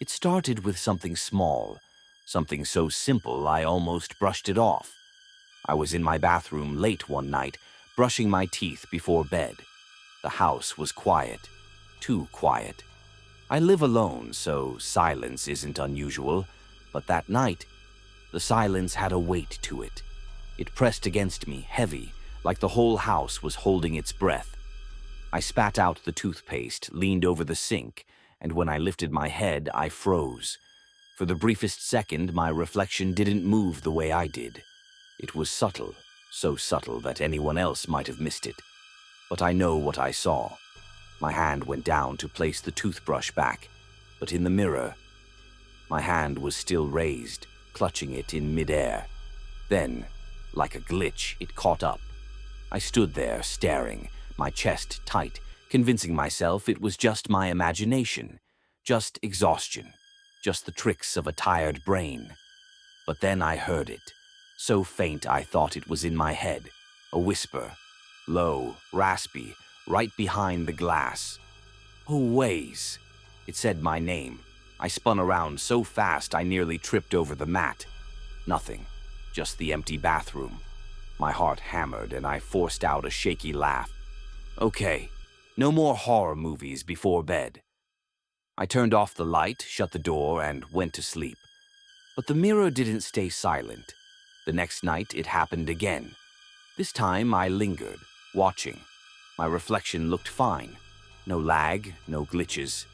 It started with something small, something so simple I almost brushed it off. I was in my bathroom late one night, brushing my teeth before bed. The house was quiet, too quiet. I live alone, so silence isn't unusual, but that night, the silence had a weight to it. It pressed against me, heavy, like the whole house was holding its breath. I spat out the toothpaste, leaned over the sink, and when I lifted my head, I froze. For the briefest second, my reflection didn't move the way I did. It was subtle, so subtle that anyone else might have missed it. But I know what I saw. My hand went down to place the toothbrush back, but in the mirror, my hand was still raised, clutching it in midair. Then, like a glitch, it caught up. I stood there, staring, my chest tight, convincing myself it was just my imagination, just exhaustion, just the tricks of a tired brain. But then I heard it, so faint I thought it was in my head, a whisper, low, raspy, right behind the glass. Always. It said my name. I spun around so fast I nearly tripped over the mat. Nothing, just the empty bathroom. My heart hammered and I forced out a shaky laugh. Okay, no more horror movies before bed. I turned off the light, shut the door, and went to sleep. But the mirror didn't stay silent. The next night it happened again. This time I lingered, watching. My reflection looked fine. No lag, no glitches.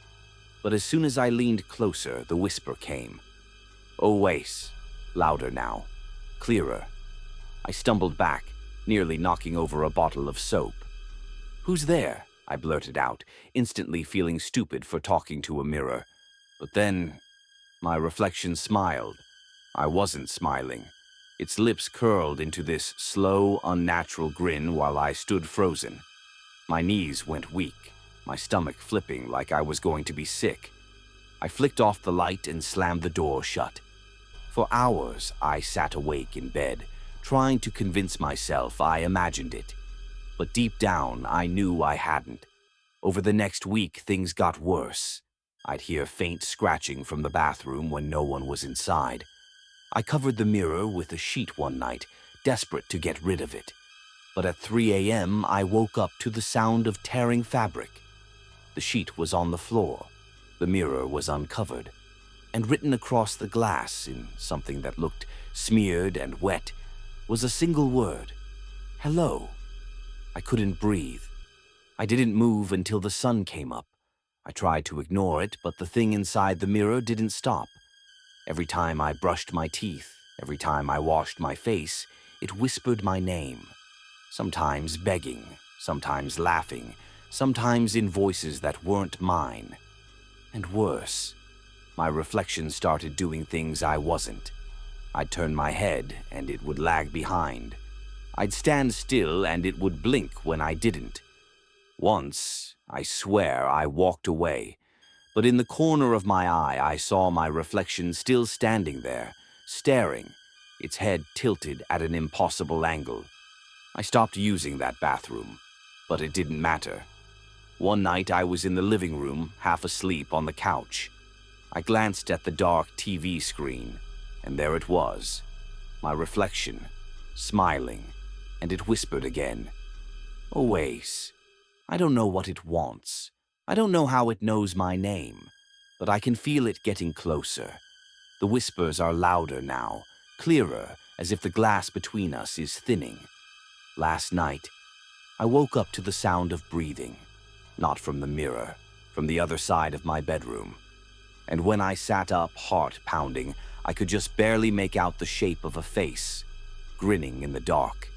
But as soon as I leaned closer, the whisper came. Always. Louder now. Clearer. I stumbled back, nearly knocking over a bottle of soap. Who's there? I blurted out, instantly feeling stupid for talking to a mirror. But then, my reflection smiled. I wasn't smiling. Its lips curled into this slow, unnatural grin while I stood frozen. My knees went weak, my stomach flipping like I was going to be sick. I flicked off the light and slammed the door shut. For hours, I sat awake in bed, trying to convince myself I imagined it. But deep down, I knew I hadn't. Over the next week, things got worse. I'd hear faint scratching from the bathroom when no one was inside. I covered the mirror with a sheet one night, desperate to get rid of it. But at 3 a.m., I woke up to the sound of tearing fabric. The sheet was on the floor. The mirror was uncovered. And written across the glass, in something that looked smeared and wet, was a single word. Hello. I couldn't breathe. I didn't move until the sun came up. I tried to ignore it, but the thing inside the mirror didn't stop. Every time I brushed my teeth, every time I washed my face, it whispered my name. Sometimes begging, sometimes laughing, sometimes in voices that weren't mine. And worse, my reflection started doing things I wasn't. I'd turn my head and it would lag behind. I'd stand still and it would blink when I didn't. Once, I swear, I walked away, but in the corner of my eye I saw my reflection still standing there, staring, its head tilted at an impossible angle. I stopped using that bathroom, but it didn't matter. One night I was in the living room, half asleep on the couch. I glanced at the dark TV screen, and there it was, my reflection, smiling, and it whispered again. Always. I don't know what it wants. I don't know how it knows my name, but I can feel it getting closer. The whispers are louder now, clearer, as if the glass between us is thinning. Last night, I woke up to the sound of breathing, not from the mirror, from the other side of my bedroom. And when I sat up, heart pounding, I could just barely make out the shape of a face, grinning in the dark.